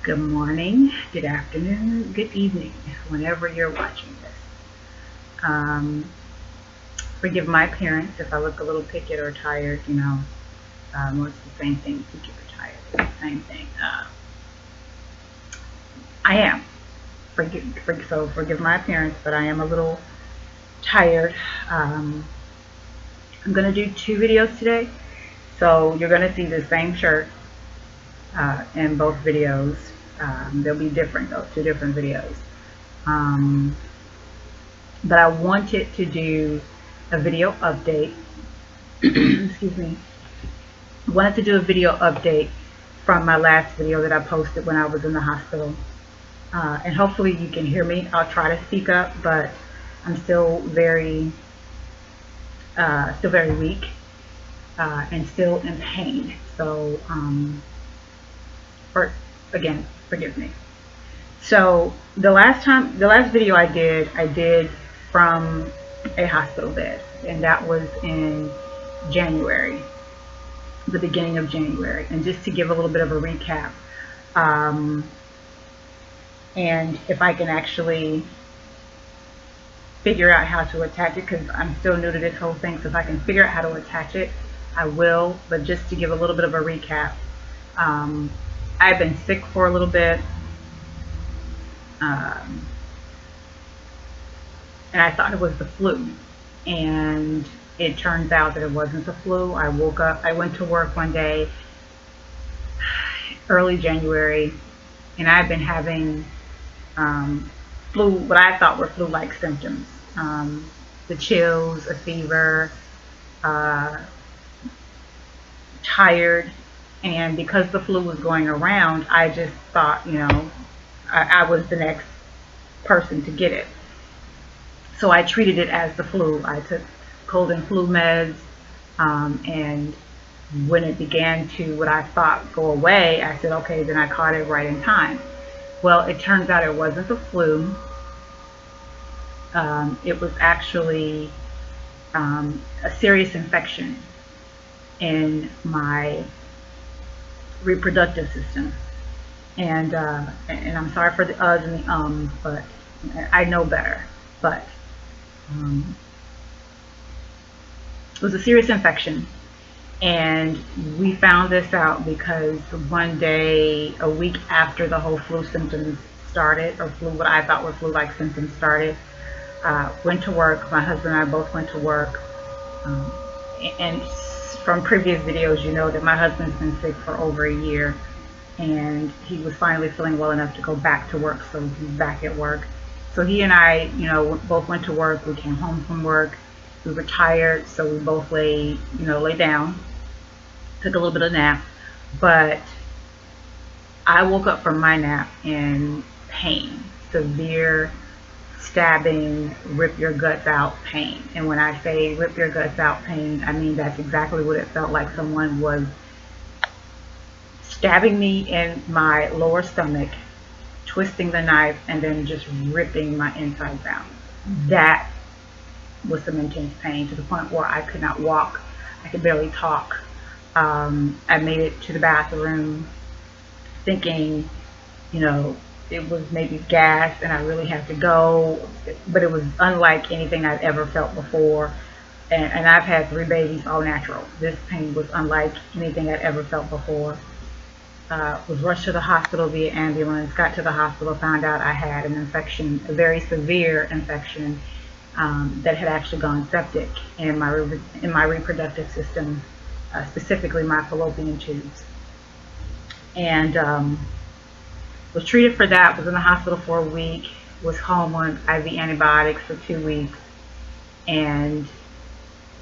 Good morning, good afternoon, good evening, whenever you're watching this. Forgive my appearance if I look a little picket or tired, well, it's the same thing, picket or tired, it's the same thing. I am. Forgive my appearance, but I am a little tired. I'm going to do 2 videos today, so you're going to see the same shirt in both videos. They'll be different though, 2 different videos. But I wanted to do a video update. Excuse me. I wanted to do a video update from my last video that I posted when I was in the hospital. And hopefully you can hear me. I'll try to speak up, but I'm still very weak and still in pain. So first, again, forgive me. So the last video I did from a hospital bed, and that was in January, the beginning of January. And just to give a little bit of a recap, and if I can actually figure out how to attach it, because I'm still new to this whole thing, so if I can figure out how to attach it, I will. But just to give a little bit of a recap, I've been sick for a little bit, and I thought it was the flu, and it turns out that it wasn't the flu. I woke up, I went to work one day, early January, and I've been having flu, what I thought were flu-like symptoms. The chills, a fever, tired, and because the flu was going around, I just thought, I was the next person to get it. So I treated it as the flu. I took cold and flu meds, and when it began to, what I thought, go away, I said, okay, then I caught it right in time. Well, it turns out it wasn't the flu. It was actually a serious infection in my reproductive system. And I'm sorry for the uhs and the ums, but I know better. But it was a serious infection, and we found this out because one day, a week after the whole flu symptoms started, or what I thought were flu-like symptoms started, went to work. My husband and I both went to work, and from previous videos, you know that my husband's been sick for over a year, and he was finally feeling well enough to go back to work, so he's back at work. So he and I, both went to work. We came home from work. We were tired, so we both lay down, took a little bit of nap. But I woke up from my nap in pain, severe stabbing, rip your guts out pain. And when I say rip your guts out pain, I mean that's exactly what it felt like. Someone was stabbing me in my lower stomach, twisting the knife, and then just ripping my insides out. That was some intense pain, to the point where I could not walk. I could barely talk. I made it to the bathroom thinking, it was maybe gas and I really had to go, but it was unlike anything I'd ever felt before. And I've had 3 babies, all natural. This pain was unlike anything I'd ever felt before. Was rushed to the hospital via ambulance, got to the hospital, found out I had an infection, a very severe infection, that had actually gone septic in my reproductive system, specifically my fallopian tubes. And was treated for that, was in the hospital for a week, was home on IV antibiotics for 2 weeks, and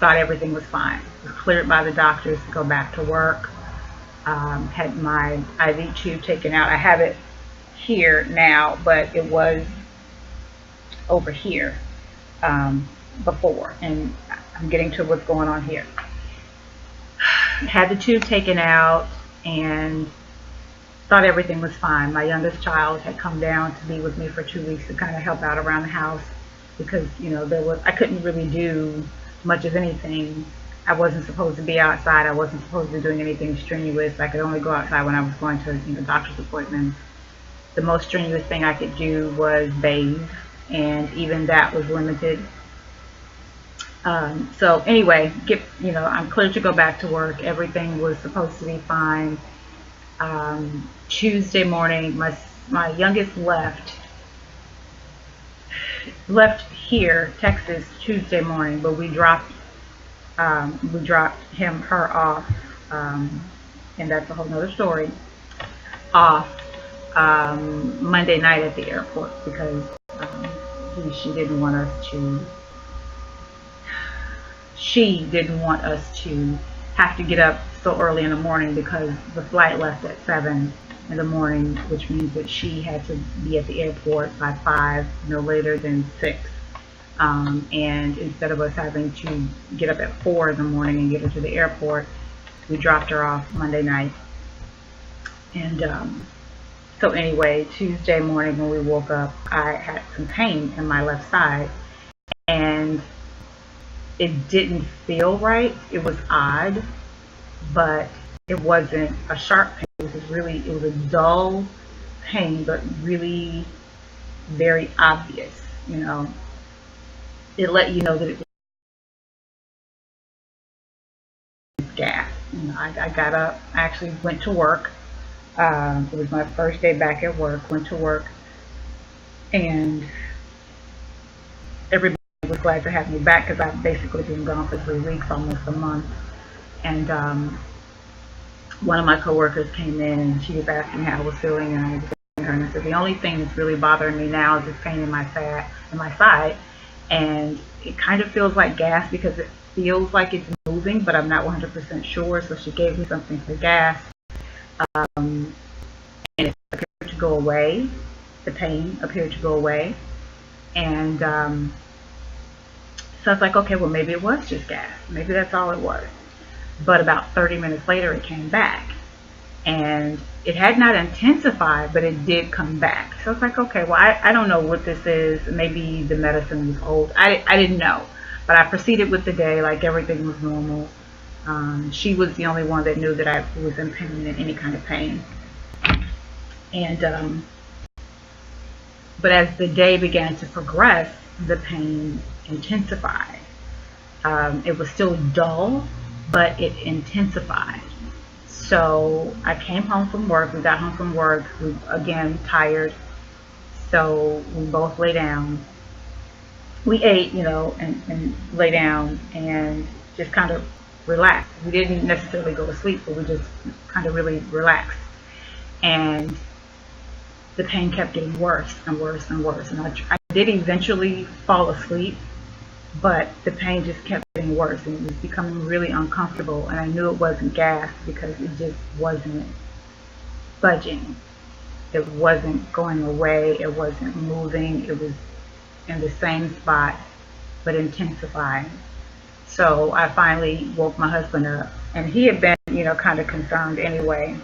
thought everything was fine. Was cleared by the doctors to go back to work. Had my IV tube taken out. I have it here now, but it was over here before, and I'm getting to what's going on here. Had the tube taken out and thought everything was fine. My youngest child had come down to be with me for 2 weeks to kind of help out around the house, because I couldn't really do much of anything. I wasn't supposed to be outside. I wasn't supposed to be doing anything strenuous. I could only go outside when I was going to doctor's appointments. The most strenuous thing I could do was bathe, and even that was limited. So anyway, I'm cleared to go back to work. Everything was supposed to be fine. Tuesday morning, my youngest left here, Texas, Tuesday morning, but we dropped her off, and that's a whole nother story. Off Monday night at the airport because she didn't want us to. She didn't want us to have to get up so early in the morning because the flight left at 7 in the morning, which means that she had to be at the airport by 5, no later than 6. And instead of us having to get up at 4 in the morning and get her to the airport, we dropped her off Monday night. And so anyway, Tuesday morning when we woke up, I had some pain in my left side, and it didn't feel right. It was odd, but it wasn't a sharp pain. It was a dull pain, but really very obvious. It let you know that it was gas. I got up, I actually went to work. It was my first day back at work. Went to work, and everybody was glad to have me back because I've basically been gone for 3 weeks, almost a month. And one of my coworkers came in and she was asking how I was feeling, and I was telling her, and I said the only thing that's really bothering me now is this pain in my side, and it kind of feels like gas because it feels like it's moving, but I'm not 100% sure. So she gave me something for gas, and it appeared to go away. The pain appeared to go away, and so I was like, okay, well maybe it was just gas. Maybe that's all it was. But about 30 minutes later, it came back. And it had not intensified, but it did come back. So I was like, okay, well, I don't know what this is. Maybe the medicine was old. I didn't know. But I proceeded with the day like everything was normal. She was the only one that knew that I was in pain, in any kind of pain. And but as the day began to progress, the pain intensified. It was still dull, but it intensified. So I came home from work. We got home from work. We again tired. So we both lay down. We ate, and lay down and just kind of relaxed. We didn't necessarily go to sleep, but we just kind of really relaxed. And the pain kept getting worse and worse and worse. And I did eventually fall asleep, but the pain just kept getting worse, and it was becoming really uncomfortable. And I knew it wasn't gas because it just wasn't budging. It wasn't going away. It wasn't moving. It was in the same spot, but intensifying. So I finally woke my husband up, and he had been, kind of concerned anyway.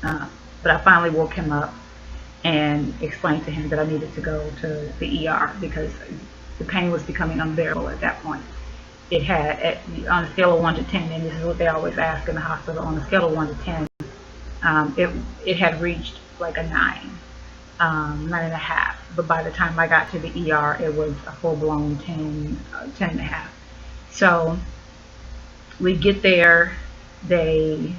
But I finally woke him up and explained to him that I needed to go to the ER because the pain was becoming unbearable at that point. It had, on a scale of 1 to 10, and this is what they always ask in the hospital, on a scale of 1 to 10, it had reached like a 9, 9.5. But by the time I got to the ER, it was a full-blown 10, 10.5. So we get there, they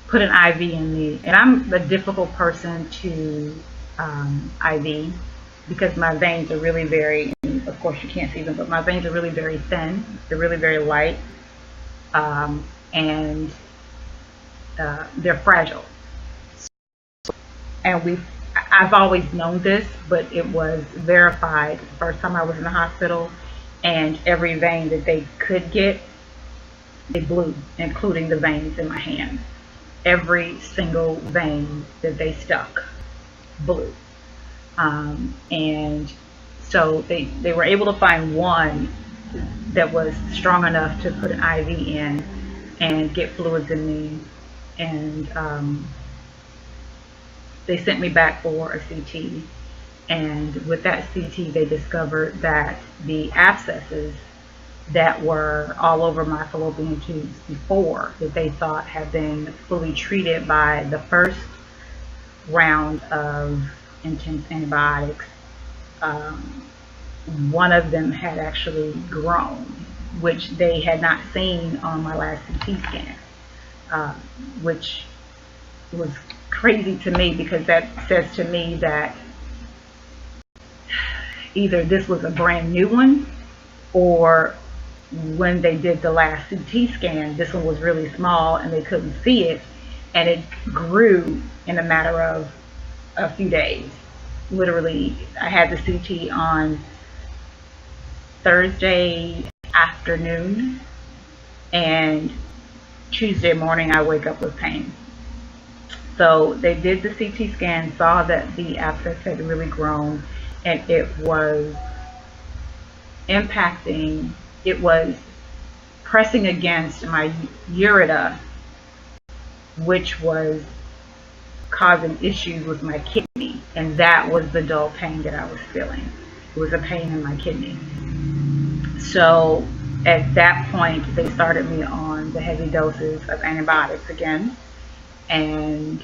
put an IV in me, and I'm a difficult person to IV because my veins are really very, of course you can't see them, but my veins are really very thin. They're really very light, and they're fragile. And I've always known this, but it was verified the first time I was in the hospital, and every vein that they could get, they blew, including the veins in my hand. Every single vein that they stuck blew. And so they were able to find one that was strong enough to put an IV in and get fluids in me. And they sent me back for a CT. And with that CT, they discovered that the abscesses that were all over my fallopian tubes before, that they thought had been fully treated by the first round of intense antibiotics, one of them had actually grown, which they had not seen on my last CT scan, which was crazy to me, because that says to me that either this was a brand new one, or when they did the last CT scan, this one was really small and they couldn't see it, and it grew in a matter of a few days. Literally, I had the CT on Thursday afternoon, and Tuesday morning I wake up with pain. So they did the CT scan, saw that the abscess had really grown, and it was impacting, it was pressing against my ureter, which was causing issues with my kidney, and that was the dull pain that I was feeling. It was a pain in my kidney. So at that point, they started me on the heavy doses of antibiotics again, and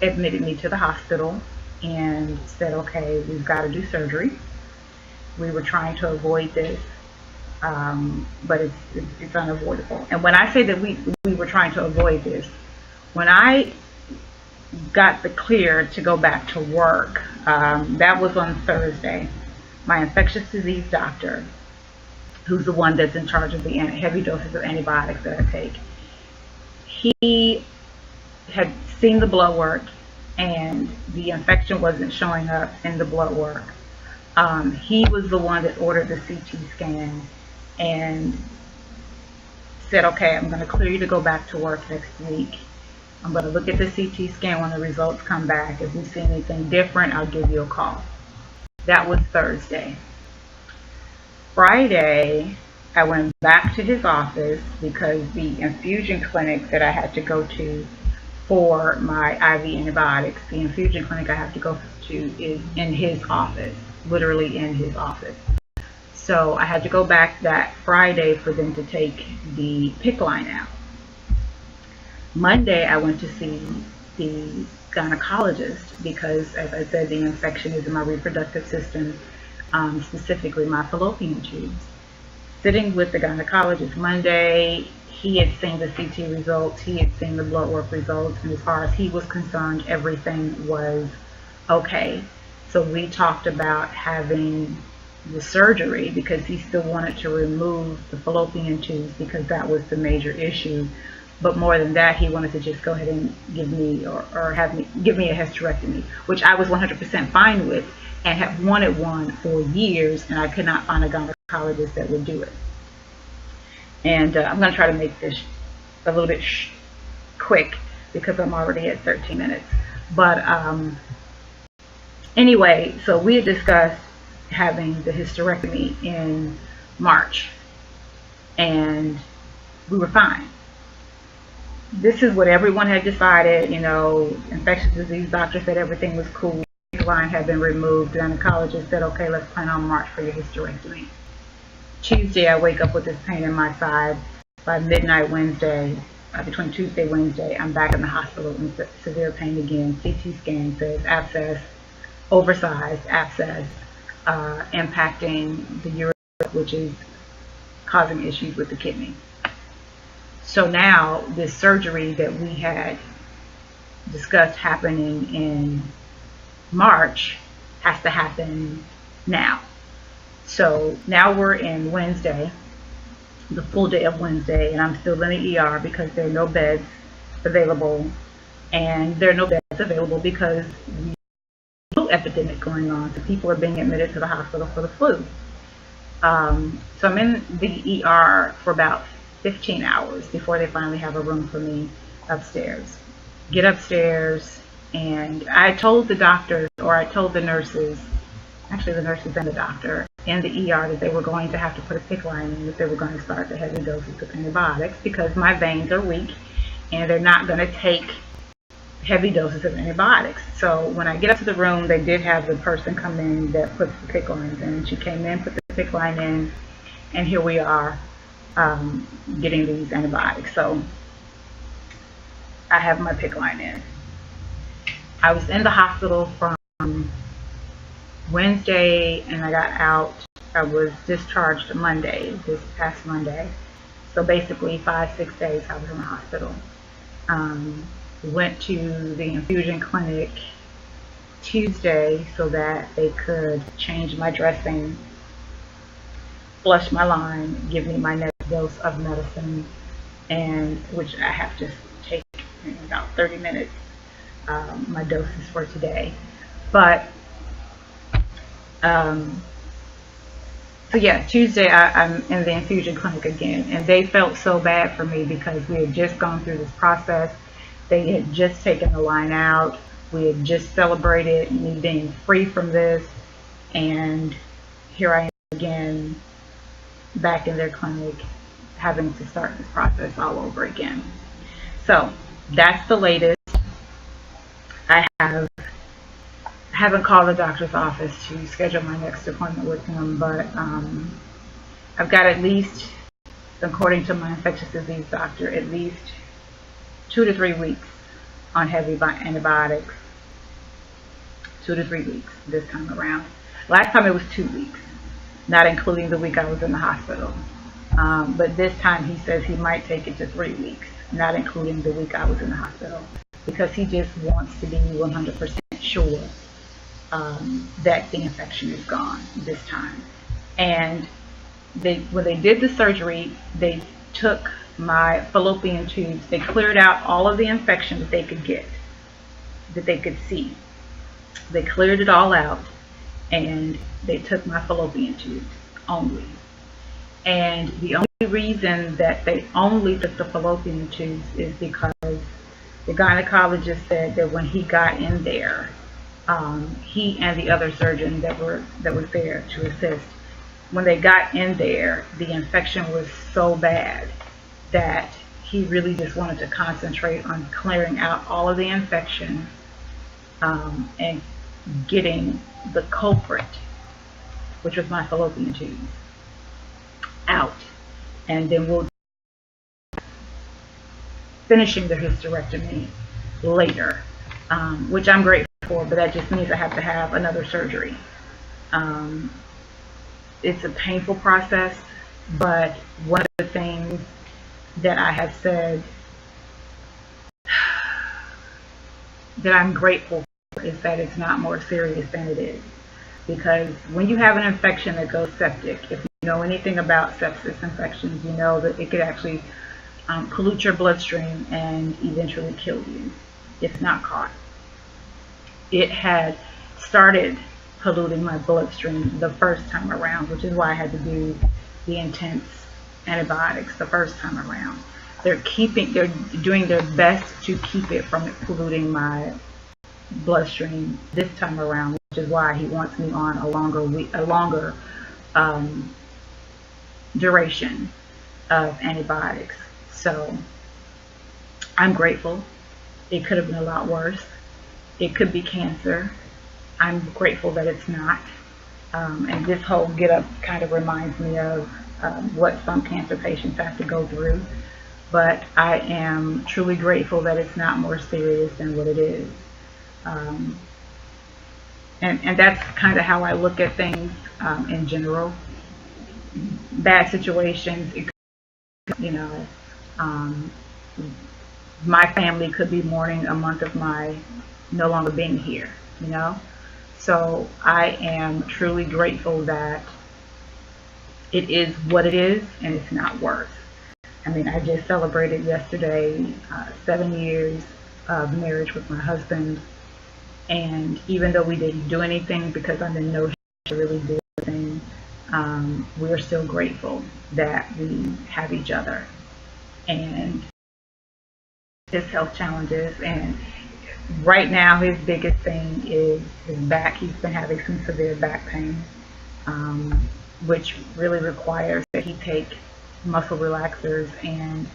admitted me to the hospital and said, okay, we've got to do surgery. We were trying to avoid this, but it's unavoidable. And when I say that we were trying to avoid this, when I got the clear to go back to work, that was on Thursday. My infectious disease doctor, who's the one that's in charge of the heavy doses of antibiotics that I take, he had seen the blood work, and the infection wasn't showing up in the blood work. He was the one that ordered the CT scan and said, okay, I'm going to clear you to go back to work next week. I'm going to look at the CT scan when the results come back. If we see anything different, I'll give you a call. That was Thursday. Friday, I went back to his office because the infusion clinic that I had to go to for my IV antibiotics, the infusion clinic I have to go to is in his office, literally in his office. So I had to go back that Friday for them to take the PICC line out. Monday, I went to see the gynecologist because, as I said, the infection is in my reproductive system, specifically my fallopian tubes. Sitting with the gynecologist Monday, he had seen the CT results, he had seen the blood work results, and as far as he was concerned, everything was okay. So we talked about having the surgery because he still wanted to remove the fallopian tubes because that was the major issue. But more than that, he wanted to just go ahead and give me give me a hysterectomy, which I was 100% fine with and have wanted one for years, and I could not find a gynecologist that would do it. And I'm going to try to make this a little bit quick because I'm already at 13 minutes. But anyway, so we had discussed having the hysterectomy in March, and we were fine. This is what everyone had decided. You know, infectious disease doctor said everything was cool. The line had been removed. The gynecologist said, okay, let's plan on March for your hysterectomy. Tuesday, I wake up with this pain in my side. By midnight Wednesday, between Tuesday and Wednesday, I'm back in the hospital in severe pain again. CT scan says abscess, oversized abscess, impacting the ureter, which is causing issues with the kidney. So now this surgery that we had discussed happening in March has to happen now. So now we're in Wednesday, the full day of Wednesday, and I'm still in the ER because there are no beds available, and there are no beds available because the flu epidemic going on, so people are being admitted to the hospital for the flu. So I'm in the ER for about 15 hours before they finally have a room for me upstairs. Get upstairs, and I told the doctors, or I told the nurses, actually the nurses and the doctor in the ER, that they were going to have to put a PICC line in if they were going to start the heavy doses of antibiotics because my veins are weak and they're not going to take heavy doses of antibiotics. So when I get up to the room, they did have the person come in that puts the PICC lines in. She came in, put the PICC line in, and here we are getting these antibiotics. So I have my PICC line in. I was in the hospital from Wednesday, and I got out. I was discharged Monday, this past Monday. So basically 5, 6 days I was in the hospital. Um, Went to the infusion clinic Tuesday so that they could change my dressing, flush my line, give me my next dose of medicine, and which I have to take in about 30 minutes. My doses for today. But um, so yeah, Tuesday I'm in the infusion clinic again, and they felt so bad for me because we had just gone through this process. They had just taken the line out. We had just celebrated me being free from this, and here I am again back in their clinic having to start this process all over again. So that's the latest. I haven't called the doctor's office to schedule my next appointment with him, but I've got at least, according to my infectious disease doctor, at least 2 to 3 weeks on heavy antibiotics. 2 to 3 weeks this time around. Last time it was 2 weeks, not including the week I was in the hospital. But this time he says he might take it to 3 weeks, not including the week I was in the hospital, because he just wants to be 100% sure that the infection is gone this time. And when they did the surgery, they took my fallopian tubes, they cleared out all of the infection that they could get, that they could see. They cleared it all out, and they took my fallopian tubes only. And the only reason that they only took the fallopian tubes is because the gynecologist said that when he got in there, he and the other surgeon that was there to assist, when they got in there, the infection was so bad that he really just wanted to concentrate on clearing out all of the infection and getting the culprit, which was my fallopian tubes, out. And then we'll finishing the hysterectomy later, which I'm grateful for, but that just means I have to have another surgery. It's a painful process, but one of the things that I have said that I'm grateful for is that it's not more serious than it is. Because when you have an infection that goes septic, if you know anything about sepsis infections, you know that it could actually pollute your bloodstream and eventually kill you if not caught. It had started polluting my bloodstream the first time around, which is why I had to do the intense antibiotics the first time around. They're doing their best to keep it from polluting my bloodstream this time around, which is why he wants me on a longer duration of antibiotics. So I'm grateful. It could have been a lot worse. It could be cancer. I'm grateful that it's not. And this whole get up kind of reminds me of what some cancer patients have to go through. But I am truly grateful that it's not more serious than what it is. And that's kind of how I look at things in general. Bad situations, my family could be mourning a month of my no longer being here, So I am truly grateful that it is what it is and it's not worse. I mean, I just celebrated yesterday 7 years of marriage with my husband. And even though we didn't do anything, because I'm in no shape to really do anything, we're still grateful that we have each other. And his health challenges, and right now his biggest thing is his back. He's been having some severe back pain, which really requires that he take muscle relaxers and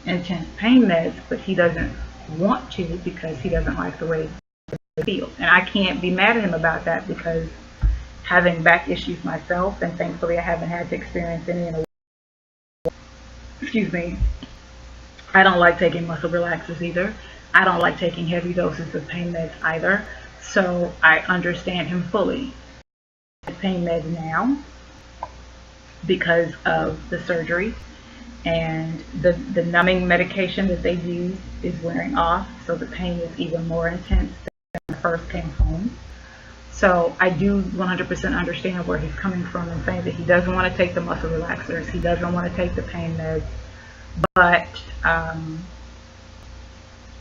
intense pain meds, but he doesn't want to because he doesn't like the way it feels. And I can't be mad at him about that, because having back issues myself, and thankfully I haven't had to experience any in a while. Excuse me. I don't like taking muscle relaxers either. I don't like taking heavy doses of pain meds either, so I understand him fully. Pain meds now because of the surgery, and the numbing medication that they use is wearing off, so the pain is even more intense than when I first came home. So I do 100% understand where he's coming from and saying that he doesn't want to take the muscle relaxers, he doesn't want to take the pain meds, but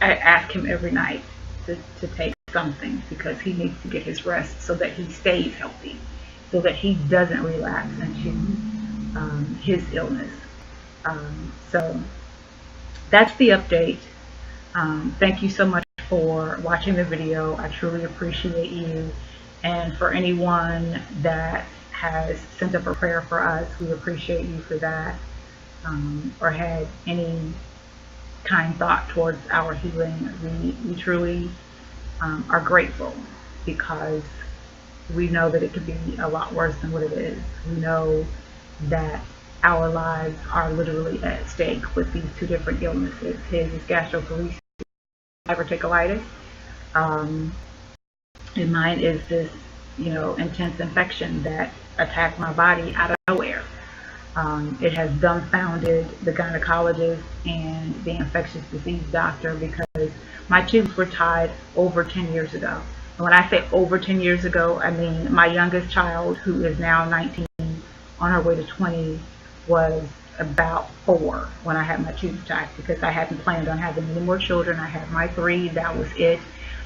I ask him every night to take something because he needs to get his rest so that he stays healthy, so that he doesn't relapse into his illness. So that's the update. Thank you so much for watching the video. I truly appreciate you. And for anyone that has sent up a prayer for us, we appreciate you for that. Or had any kind thought towards our healing, we truly are grateful, because we know that it could be a lot worse than what it is. We know that our lives are literally at stake with these two different illnesses. His is gastroparesis, diverticulitis, and mine is this, intense infection that attacked my body out of nowhere. It has dumbfounded the gynecologist and the infectious disease doctor, because my tubes were tied over 10 years ago. And when I say over 10 years ago, I mean my youngest child, who is now 19, on her way to 20, was about 4 when I had my tubes tied, because I hadn't planned on having any more children. I had my 3, that was it.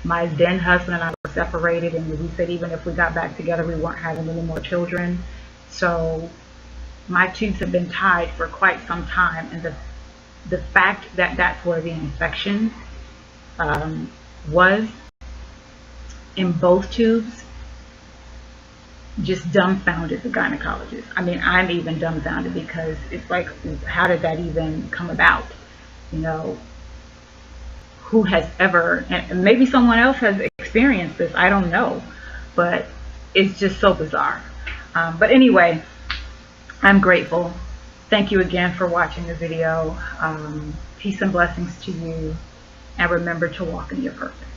My then husband and I were separated, and we said even if we got back together, we weren't having any more children. So my tubes have been tied for quite some time, and the fact that that's where the infection was in both tubes just dumbfounded the gynecologist. I mean, I'm even dumbfounded, because it's like, how did that even come about? Who has ever, and maybe someone else has experienced this, I don't know, but it's just so bizarre. But anyway, I'm grateful. Thank you again for watching the video. Peace and blessings to you, and remember to walk in your purpose.